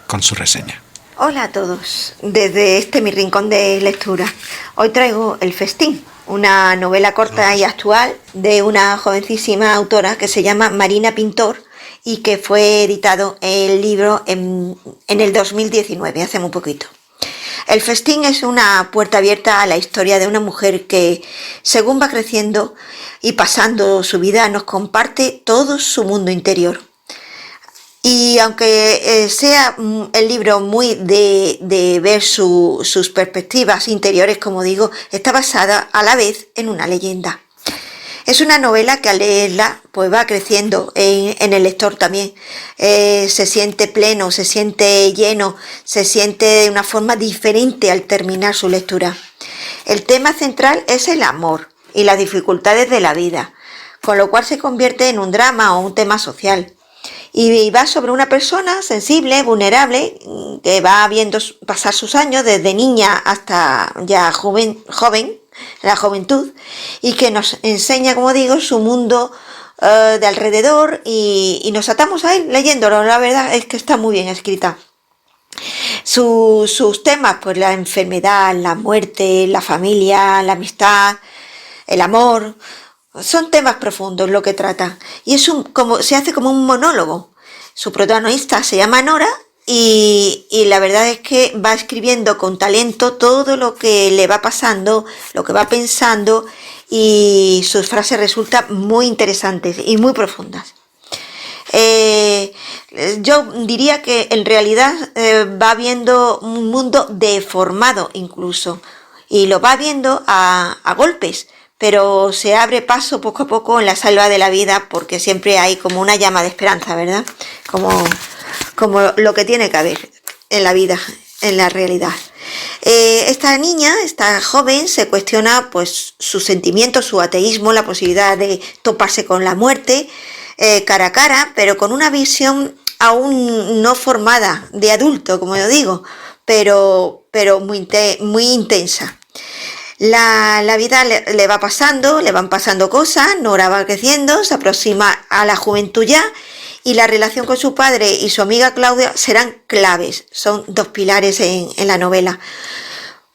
Speaker 1: con su reseña.
Speaker 7: Hola a todos, desde mi rincón de lectura. Hoy traigo El Festín, una novela corta y actual de una jovencísima autora que se llama Marina Pintor, y que fue editado el libro en el 2019, hace muy poquito. El Festín es una puerta abierta a la historia de una mujer que, según va creciendo y pasando su vida, nos comparte todo su mundo interior. Y aunque sea el libro muy de ver sus perspectivas interiores, como digo, está basada a la vez en una leyenda. Es una novela que al leerla pues va creciendo en el lector también. Se siente pleno, se siente lleno, se siente de una forma diferente al terminar su lectura. El tema central es el amor y las dificultades de la vida, con lo cual se convierte en un drama o un tema social. Y va sobre una persona sensible, vulnerable, que va viendo pasar sus años desde niña hasta ya joven, la juventud, y que nos enseña, como digo, su mundo de alrededor, y nos atamos a él leyéndolo. La verdad es que está muy bien escrita. Sus temas, pues la enfermedad, la muerte, la familia, la amistad, el amor, son temas profundos lo que trata, y se hace como un monólogo. Su protagonista se llama Nora, y la verdad es que va escribiendo con talento todo lo que le va pasando, lo que va pensando, y sus frases resultan muy interesantes y muy profundas. Yo diría que en realidad va viendo un mundo deformado incluso, y lo va viendo a golpes, pero se abre paso poco a poco en la selva de la vida, porque siempre hay como una llama de esperanza, ¿verdad? Como lo que tiene que haber en la vida, en la realidad. Esta niña, esta joven, se cuestiona pues sus sentimientos, su ateísmo, la posibilidad de toparse con la muerte cara a cara, pero con una visión aún no formada, de adulto, como yo digo, pero muy intensa. La vida le va pasando, le van pasando cosas, Nora va creciendo, se aproxima a la juventud ya, y la relación con su padre y su amiga Claudia serán claves, son dos pilares en la novela.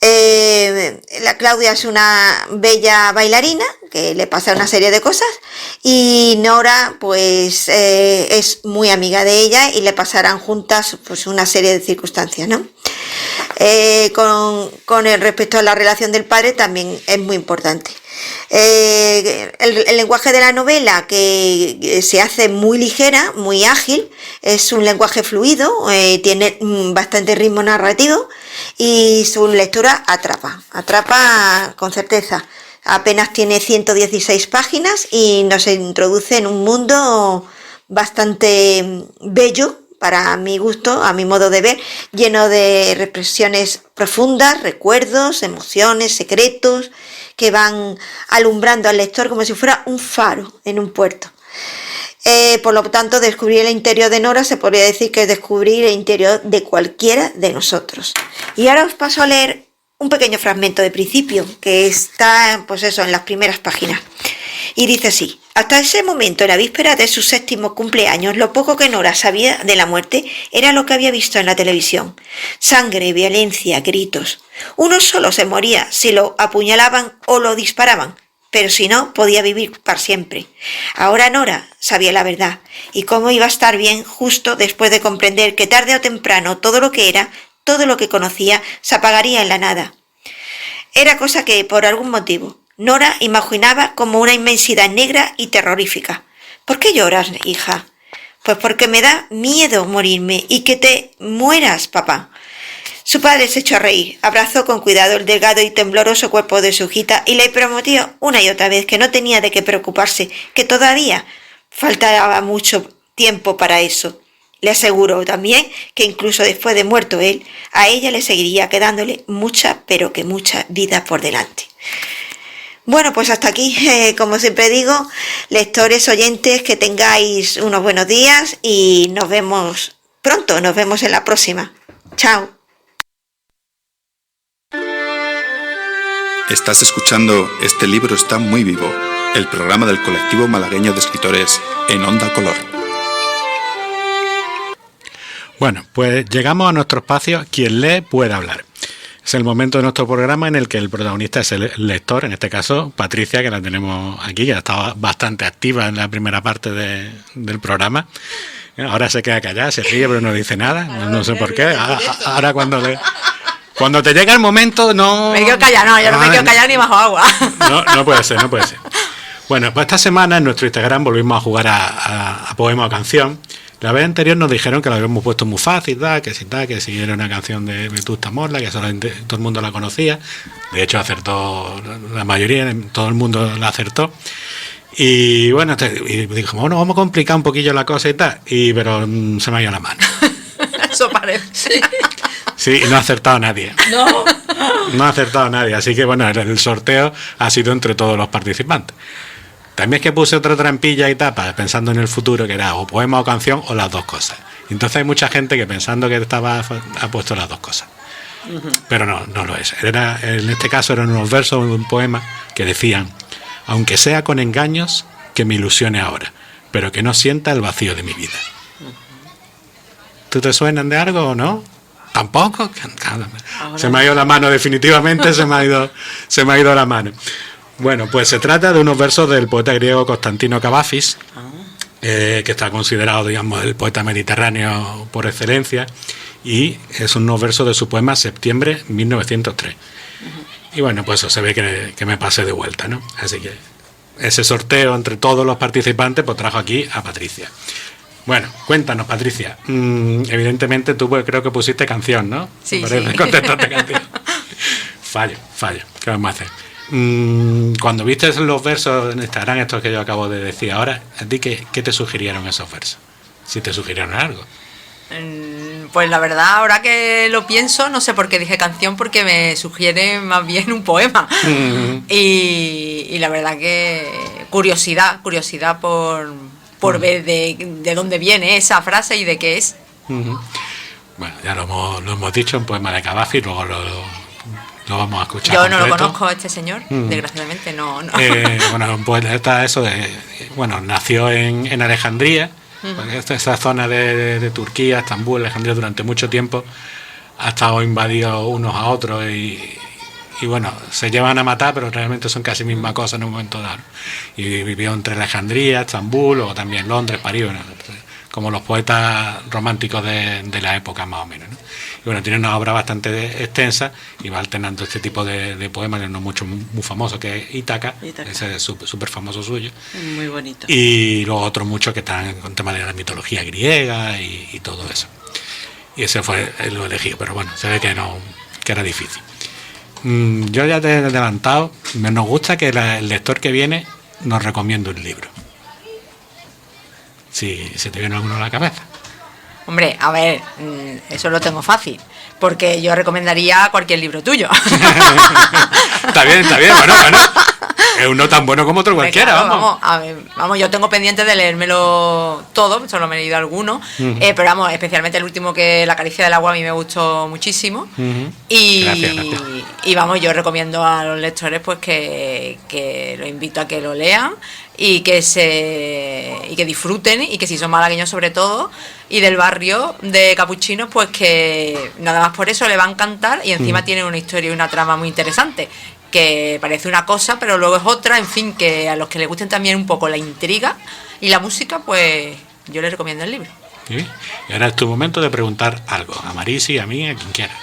Speaker 7: La Claudia es una bella bailarina que le pasa una serie de cosas, y Nora pues es muy amiga de ella, y le pasarán juntas pues una serie de circunstancias, ¿no? Con el respecto a la relación del padre también es muy importante. El lenguaje de la novela, que se hace muy ligera, muy ágil, es un lenguaje fluido, tiene bastante ritmo narrativo, y su lectura atrapa con certeza. Apenas tiene 116 páginas y nos introduce en un mundo bastante bello, para mi gusto, a mi modo de ver, lleno de reflexiones profundas, recuerdos, emociones, secretos, que van alumbrando al lector como si fuera un faro en un puerto. Por lo tanto, descubrir el interior de Nora se podría decir que es descubrir el interior de cualquiera de nosotros. Y ahora os paso a leer un pequeño fragmento de principio, que está, pues eso, en las primeras páginas. Y dice así: hasta ese momento, en la víspera de su 7º cumpleaños, lo poco que Nora sabía de la muerte era lo que había visto en la televisión. Sangre, violencia, gritos. Uno solo se moría si lo apuñalaban o lo disparaban, pero si no, podía vivir para siempre. Ahora Nora sabía la verdad, y cómo iba a estar bien justo después de comprender que tarde o temprano todo lo que era, todo lo que conocía, se apagaría en la nada. Era cosa que, por algún motivo, Nora imaginaba como una inmensidad negra y terrorífica. ¿Por qué lloras, hija? Pues porque me da miedo morirme y que te mueras, papá. Su padre se echó a reír, abrazó con cuidado el delgado y tembloroso cuerpo de su hijita y le prometió una y otra vez que no tenía de qué preocuparse, que todavía faltaba mucho tiempo para eso. Le aseguró también que incluso después de muerto él, a ella le seguiría quedándole mucha, pero que mucha vida por delante. Bueno, pues hasta aquí, como siempre digo, lectores, oyentes, que tengáis unos buenos días y nos vemos pronto, nos vemos en la próxima. Chao.
Speaker 6: Estás escuchando Este libro está muy vivo, el programa del colectivo malagueño de escritores en Onda Color.
Speaker 1: Bueno, pues llegamos a nuestro espacio Quien lee puede hablar. Es el momento de nuestro programa en el que el protagonista es el lector, en este caso Patricia, que la tenemos aquí, que ha estado bastante activa en la primera parte del programa. Ahora se queda callada, se ríe, pero no dice nada, no sé por qué. Ahora cuando te llega el momento, no...
Speaker 4: Me quedo callada, no, yo no me quedo callada ni bajo agua.
Speaker 1: No puede ser. Bueno, pues esta semana en nuestro Instagram volvimos a jugar a poema o canción. La vez anterior nos dijeron que lo habíamos puesto muy fácil, que si era una canción de Vetusta Morla, que solamente todo el mundo la conocía. De hecho, acertó la mayoría, todo el mundo la acertó. Y bueno, y dijimos, bueno, vamos a complicar un poquillo la cosa y tal, pero se me ha ido la mano.
Speaker 4: Eso parece.
Speaker 1: Sí, y no ha acertado nadie. No ha acertado nadie, así que bueno, el sorteo ha sido entre todos los participantes. También es que puse otra trampilla y tapa, pensando en el futuro, que era o poema o canción o las dos cosas. Y entonces hay mucha gente que pensando que ha puesto las dos cosas. Pero no lo es. En este caso eran unos versos de un poema que decían: aunque sea con engaños, que me ilusione ahora, pero que no sienta el vacío de mi vida. ¿Tú te suenan de algo o no? ¿Tampoco? Se me ha ido la mano, definitivamente se me ha ido la mano. Bueno, pues se trata de unos versos del poeta griego Constantino Cavafis, que está considerado, digamos, el poeta mediterráneo por excelencia, y es unos versos de su poema Septiembre 1903. Y bueno, pues eso se ve que me pasé de vuelta, ¿no? Así que ese sorteo entre todos los participantes pues trajo aquí a Patricia. Bueno, cuéntanos, Patricia. Evidentemente tú creo que pusiste canción, ¿no?
Speaker 4: Sí.
Speaker 1: Contestaste canción. Fallo. ¿Qué vamos a hacer? Cuando viste los versos en Instagram, estos que yo acabo de decir ahora, ¿a ti qué te sugirieron esos versos? Si te sugirieron algo.
Speaker 4: Pues la verdad, ahora que lo pienso, no sé por qué dije canción, porque me sugiere más bien un poema. Y la verdad que curiosidad por ver de dónde viene esa frase y de qué es.
Speaker 1: Bueno, ya lo hemos dicho, un poema de Cavafis, luego lo vamos a escuchar.
Speaker 4: Yo no
Speaker 1: completo.
Speaker 4: lo conozco a este señor, desgraciadamente no.
Speaker 1: Bueno, pues nació en Alejandría. Esa zona de Turquía, Estambul, Alejandría, durante mucho tiempo ha estado invadido unos a otros y bueno, se llevan a matar, pero realmente son casi misma cosa en un momento dado. Y vivió entre Alejandría, Estambul, o también Londres, París, bueno, como los poetas románticos de la época más o menos, ¿no? Y bueno, tiene una obra bastante extensa y va alternando este tipo de poemas, uno muy famoso que es Ítaca. Ese es súper famoso suyo.
Speaker 3: Muy bonito.
Speaker 1: Y luego otros muchos que están con temas de la mitología griega y todo eso. Y ese fue lo elegido, pero bueno, se ve que era difícil. Yo ya te he adelantado, nos gusta que el lector que viene nos recomiende un libro. Si se te viene alguno a la cabeza.
Speaker 4: Hombre, a ver, eso lo tengo fácil, porque yo recomendaría cualquier libro tuyo.
Speaker 1: Está bien, bueno. Es uno tan bueno como otro cualquiera,
Speaker 4: claro, vamos, yo tengo pendiente de leérmelo todo, solo me he leído alguno, pero vamos, especialmente el último, que La caricia del agua, a mí me gustó muchísimo. Gracias. Y vamos, yo recomiendo a los lectores pues que los invito a que lo lean y que disfruten, y que si son malagueños sobre todo y del barrio de Capuchinos, pues que nada más por eso le va a encantar, y encima tiene una historia y una trama muy interesante, que parece una cosa pero luego es otra, en fin, que a los que les gusten también un poco la intriga y la música, pues yo les recomiendo el libro.
Speaker 1: ¿Sí? Y ahora es tu momento de preguntar algo, a Marisi, a mí, a quien quiera.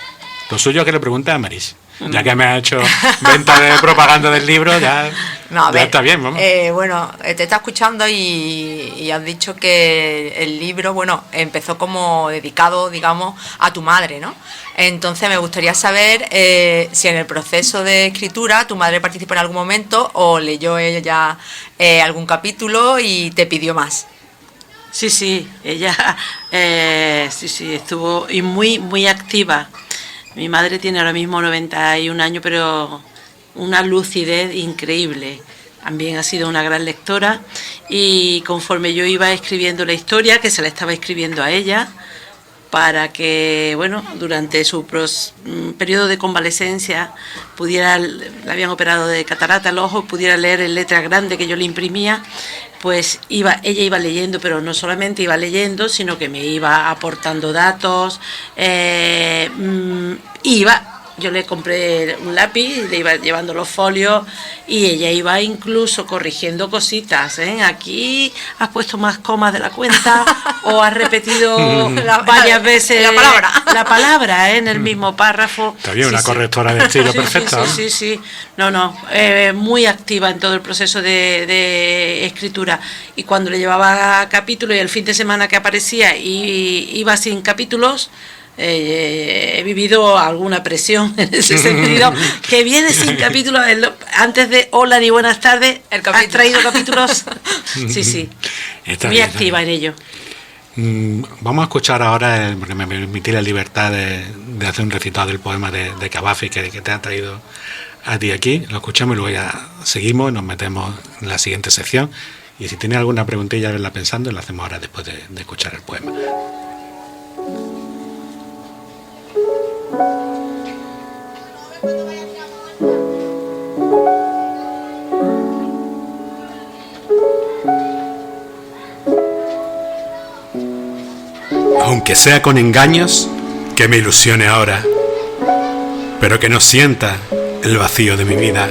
Speaker 1: Lo suyo es que le preguntes a Marisi. Ya que me ha hecho venta de propaganda del libro, ya está bien, vamos.
Speaker 4: Bueno, te está escuchando y has dicho que el libro, bueno, empezó como dedicado, digamos, a tu madre, ¿no? Entonces me gustaría saber si en el proceso de escritura tu madre participó en algún momento o leyó ella algún capítulo y te pidió más.
Speaker 3: Sí, ella estuvo y muy activa. Mi madre tiene ahora mismo 91 años, pero una lucidez increíble. También ha sido una gran lectora y conforme yo iba escribiendo la historia, que se la estaba escribiendo a ella, para que, bueno, durante su periodo de convalecencia pudiera, le habían operado de catarata el ojo, pudiera leer en letra grande que yo le imprimía, pues ella iba leyendo, pero no solamente iba leyendo, sino que me iba aportando datos, yo le compré un lápiz, le iba llevando los folios y ella iba incluso corrigiendo cositas, ¿eh? Aquí has puesto más comas de la cuenta o has repetido varias veces la palabra en el mismo párrafo.
Speaker 1: Está bien, una correctora de estilo perfecta.
Speaker 3: Sí. No, muy activa en todo el proceso de escritura. Y cuando le llevaba capítulos y el fin de semana que aparecía y iba sin capítulos, he vivido alguna presión en ese sentido, que viene sin capítulos antes de hola ni buenas tardes, ¿has traído capítulos? Sí, está muy bien, activa en ello.
Speaker 1: Vamos a escuchar ahora, porque me permití la libertad de hacer un recitado del poema de Cavafis que te ha traído a ti aquí. Lo escuchamos y luego ya seguimos y nos metemos en la siguiente sección, y si tienes alguna preguntilla, verla pensando, y la hacemos ahora después de escuchar el poema. Aunque sea con engaños, que me ilusione ahora, pero que no sienta el vacío de mi vida.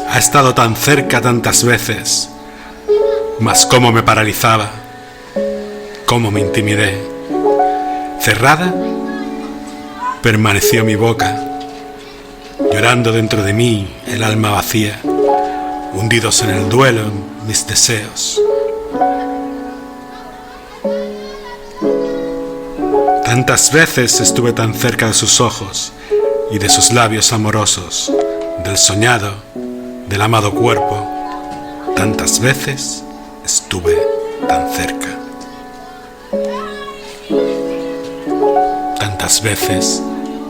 Speaker 1: Ha estado tan cerca tantas veces, mas cómo me paralizaba, cómo me intimidé. Cerrada, permaneció mi boca, llorando dentro de mí el alma vacía, hundidos en el duelo mis deseos. Tantas veces estuve tan cerca de sus ojos y de sus labios amorosos, del soñado, del amado cuerpo. Tantas veces estuve tan cerca. Tantas veces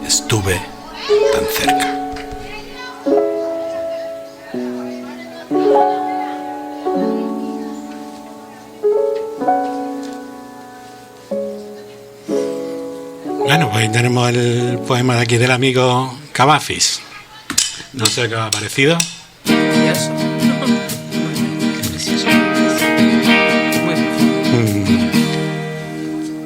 Speaker 1: estuve tan cerca. Bueno, pues ahí tenemos el poema de aquí del amigo Cavafis. No sé qué os ha parecido.
Speaker 3: Precioso.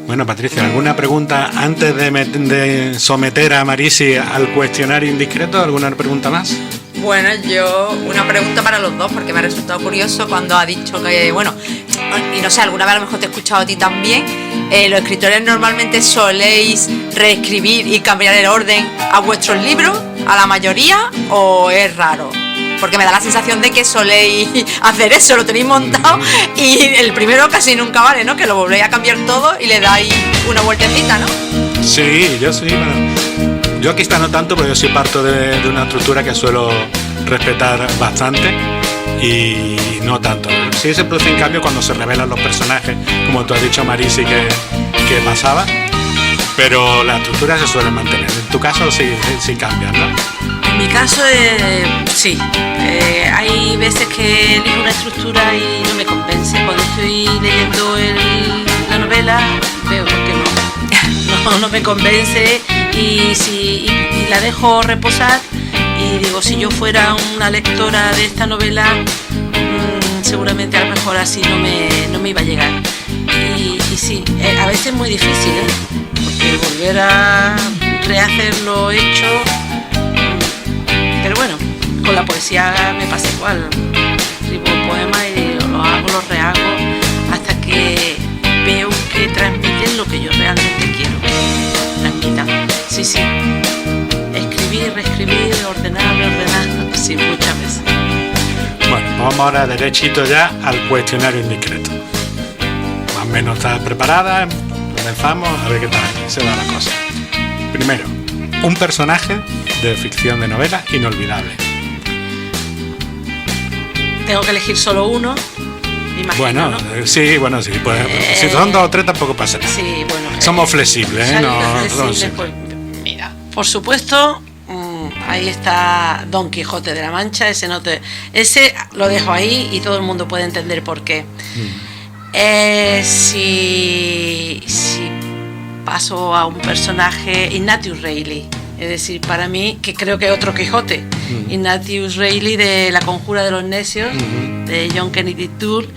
Speaker 1: Bueno, Patricia, ¿alguna pregunta antes de someter a Marisi al cuestionario indiscreto? ¿Alguna pregunta más?
Speaker 4: Bueno, yo una pregunta para los dos, porque me ha resultado curioso cuando ha dicho que, bueno, y no sé, alguna vez a lo mejor te he escuchado a ti también, los escritores normalmente soléis reescribir y cambiar el orden a vuestros libros, a la mayoría, ¿o es raro? Porque me da la sensación de que soléis hacer eso, lo tenéis montado y el primero casi nunca vale, ¿no? Que lo volvéis a cambiar todo y le dais una vueltecita, ¿no?
Speaker 1: Sí, yo sí, bueno, yo quizá no tanto, pero yo sí parto de una estructura que suelo respetar bastante y no tanto. Sí se produce en cambio cuando se revelan los personajes, como tú has dicho, Marisi, que pasaba, pero la estructura se suele mantener. En tu caso sí cambias, ¿no?
Speaker 3: En mi caso, sí. Hay veces que elijo una estructura y no me convence. Cuando estoy leyendo la novela, veo que no me convence y la dejo reposar. Y digo, si yo fuera una lectora de esta novela, seguramente a lo mejor así no me iba a llegar. Y sí, a veces es muy difícil, porque volver a rehacer lo hecho. Pero bueno, con la poesía me pasa igual. Escribo poemas y los rehago hasta que veo que transmiten lo que yo realmente quiero que transmitan. Sí. Escribir, reescribir, ordenar. Sí, muchas veces.
Speaker 1: Bueno, vamos ahora derechito ya al cuestionario indiscreto. Más o menos estás preparada. Comenzamos a ver qué tal se da la cosa. Primero, un personaje de ficción de novela inolvidable.
Speaker 3: Tengo que elegir solo uno. Imagino,
Speaker 1: Bueno,
Speaker 3: ¿no?
Speaker 1: sí, pues, si son 2 o 3 tampoco pasa nada.
Speaker 3: Sí, bueno.
Speaker 1: Somos flexibles, ¿eh?
Speaker 3: Salidas
Speaker 1: No,
Speaker 3: flexibles,
Speaker 1: no,
Speaker 3: pues, mira, por supuesto, ahí está Don Quijote de la Mancha, ese lo dejo ahí y todo el mundo puede entender por qué. Si paso a un personaje, Ignatius Reilly, es decir, para mí, que creo que es otro Quijote, Ignatius Reilly de La Conjura de los Necios, de John Kennedy Toole,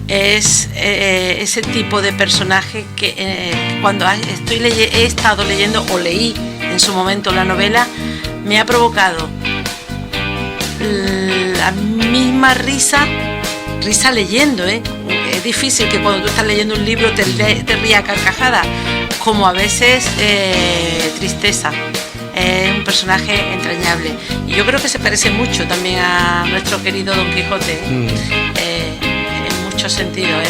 Speaker 3: es ese tipo de personaje que cuando he estado leyendo o leí en su momento la novela, me ha provocado la misma risa leyendo, ¿eh? Es difícil que cuando tú estás leyendo un libro te rías a carcajadas, como a veces tristeza. Es un personaje entrañable y yo creo que se parece mucho también a nuestro querido Don Quijote, en muchos sentidos.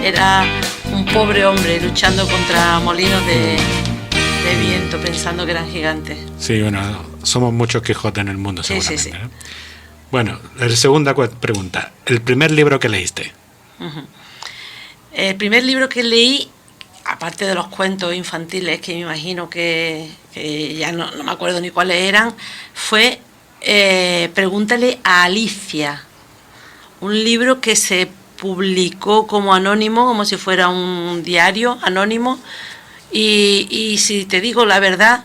Speaker 3: Era un pobre hombre luchando contra molinos de viento, pensando que eran gigantes.
Speaker 1: Sí, bueno, somos muchos Quijotes en el mundo, seguramente.
Speaker 3: Sí.
Speaker 1: ¿no? Bueno, la segunda pregunta. ¿El primer libro que leíste?
Speaker 3: El primer libro que leí, aparte de los cuentos infantiles, que me imagino que ya no me acuerdo ni cuáles eran, fue Pregúntale a Alicia, un libro que se publicó como anónimo, como si fuera un diario anónimo, y si te digo la verdad,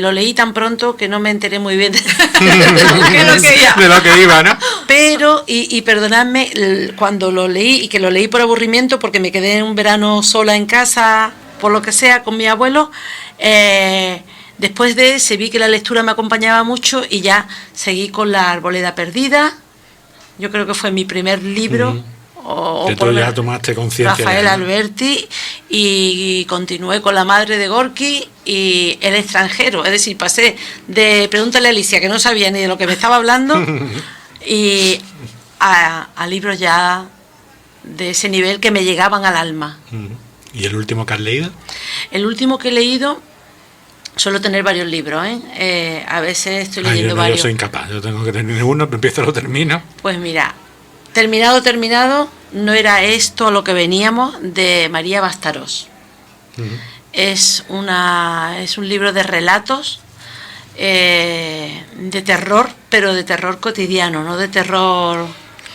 Speaker 3: lo leí tan pronto que no me enteré muy bien de
Speaker 1: lo que iba, ¿no?
Speaker 3: Pero, y perdonadme, cuando lo leí, y que lo leí por aburrimiento, porque me quedé un verano sola en casa, por lo que sea, con mi abuelo, después de ese vi que la lectura me acompañaba mucho y ya seguí con La Arboleda Perdida. Yo creo que fue mi primer libro.
Speaker 1: Que tú ya tomaste conciencia.
Speaker 3: Rafael Alberti, y continué con La Madre de Gorky y El Extranjero. Es decir, pasé de Pregúntale a Alicia, que no sabía ni de lo que me estaba hablando, y a libros ya de ese nivel que me llegaban al alma.
Speaker 1: ¿Y el último que has leído?
Speaker 3: El último que he leído, suelo tener varios libros, a veces estoy leyendo varios.
Speaker 1: Yo soy incapaz, yo tengo que tener uno, pero empiezo, lo termino.
Speaker 3: Pues mira, terminado, no era esto a lo que veníamos, de María Bastarós. Es un libro de relatos, de terror, pero de terror cotidiano, no de terror...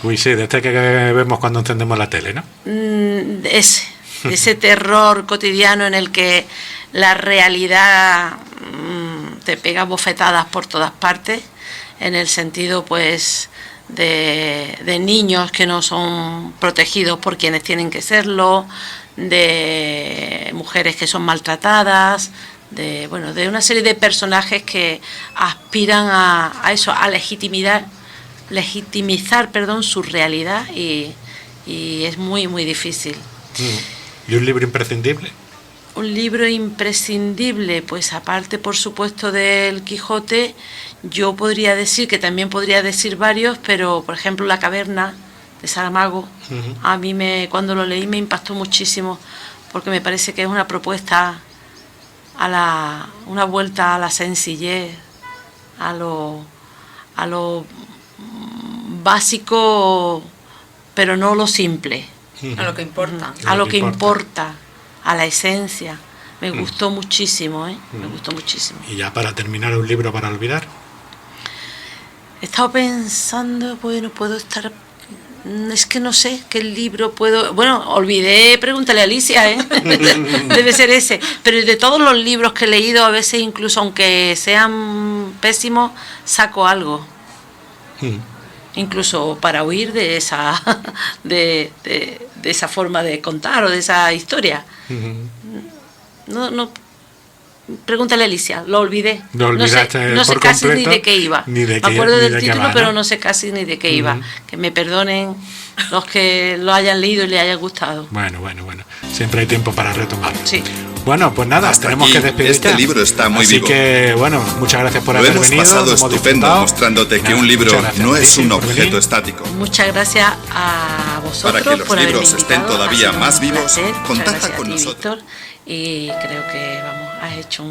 Speaker 1: Uy, sí, de este que vemos cuando encendemos la tele, ¿no?
Speaker 3: Ese terror cotidiano en el que la realidad te pega bofetadas por todas partes, en el sentido, pues, de niños que no son protegidos por quienes tienen que serlo, de mujeres que son maltratadas, de una serie de personajes que aspiran a eso, a legitimizar su realidad, y es muy, muy difícil.
Speaker 1: ¿Y un libro imprescindible?
Speaker 3: Un libro imprescindible, pues aparte, por supuesto, del Quijote, yo podría decir, que también podría decir varios, pero por ejemplo La Caverna de Saramago, a mí cuando lo leí me impactó muchísimo, porque me parece que es una propuesta una vuelta a la sencillez, a lo básico, pero no lo simple.
Speaker 4: A lo que importa.
Speaker 3: A lo que importa, a la esencia. Me gustó muchísimo, me gustó muchísimo.
Speaker 1: Y ya para terminar, un libro para olvidar.
Speaker 3: He estado pensando, bueno, puedo estar... Es que no sé qué libro puedo... Bueno, olvidé, pregúntale a Alicia, debe ser ese. Pero de todos los libros que he leído, a veces incluso aunque sean pésimos, saco algo. Incluso para huir de esa de esa forma de contar o de esa historia. No, pregúntale a Alicia, lo olvidé.
Speaker 1: Lo olvidaste
Speaker 3: no sé
Speaker 1: por
Speaker 3: casi
Speaker 1: completo,
Speaker 3: ni de qué iba.
Speaker 1: Me
Speaker 3: acuerdo del título,
Speaker 1: va, ¿no?
Speaker 3: pero no sé casi ni de qué iba. Que me perdonen los que lo hayan leído y les haya gustado.
Speaker 1: Bueno. Siempre hay tiempo para retomarlo.
Speaker 3: Sí.
Speaker 1: Bueno, pues nada,
Speaker 6: Hasta
Speaker 1: tenemos
Speaker 6: aquí,
Speaker 1: que despedir.
Speaker 6: este libro está muy
Speaker 1: Así
Speaker 6: vivo.
Speaker 1: que, bueno, muchas gracias por
Speaker 6: Lo
Speaker 1: haber
Speaker 6: hemos
Speaker 1: venido.
Speaker 6: pasado
Speaker 1: lo hemos
Speaker 6: estupendo
Speaker 1: disfrutado.
Speaker 6: mostrándote que
Speaker 1: Nada,
Speaker 6: un libro
Speaker 1: muchas gracias
Speaker 6: no
Speaker 1: a ti
Speaker 6: es un
Speaker 1: por venir.
Speaker 6: objeto estático.
Speaker 3: Muchas gracias a vosotros
Speaker 6: Para que los
Speaker 3: por haberme
Speaker 6: libros estén
Speaker 3: invitado.
Speaker 6: todavía
Speaker 3: Ha sido
Speaker 6: más
Speaker 3: un
Speaker 6: vivos,
Speaker 3: placer. Muchas
Speaker 6: contacta
Speaker 3: gracias
Speaker 6: con
Speaker 3: a ti,
Speaker 6: nosotros.
Speaker 3: Víctor, y creo que has hecho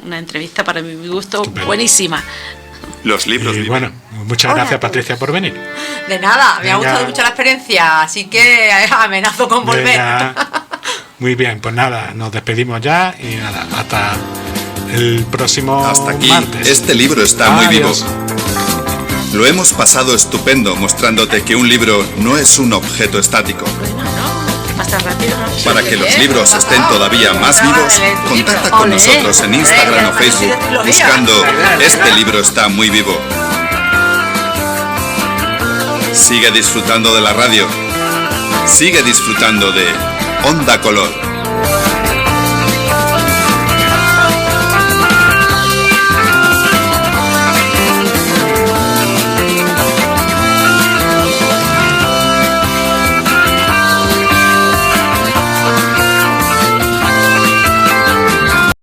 Speaker 3: una entrevista para mi gusto
Speaker 1: Estupendo.
Speaker 3: buenísima.
Speaker 6: Los libros
Speaker 1: Y
Speaker 6: viven.
Speaker 1: bueno, muchas gracias, Patricia, por venir.
Speaker 4: De nada, me ha
Speaker 1: Venga.
Speaker 4: gustado mucho la experiencia, así que amenazo con volver.
Speaker 1: Venga. Muy bien, pues nada, nos despedimos ya y nada, hasta el próximo
Speaker 6: Hasta aquí,
Speaker 1: martes.
Speaker 6: este libro está muy vivo.
Speaker 1: Adiós.
Speaker 6: Lo hemos pasado estupendo mostrándote que un libro no es un objeto estático.
Speaker 3: Bueno, ¿no? Pasa rápido, ¿no?
Speaker 6: Para que los libros estén todavía más vivos, contacta con
Speaker 3: Ole.
Speaker 6: nosotros en Instagram o Facebook buscando Este libro está muy vivo. Sigue disfrutando de la radio. Sigue disfrutando de Onda Color.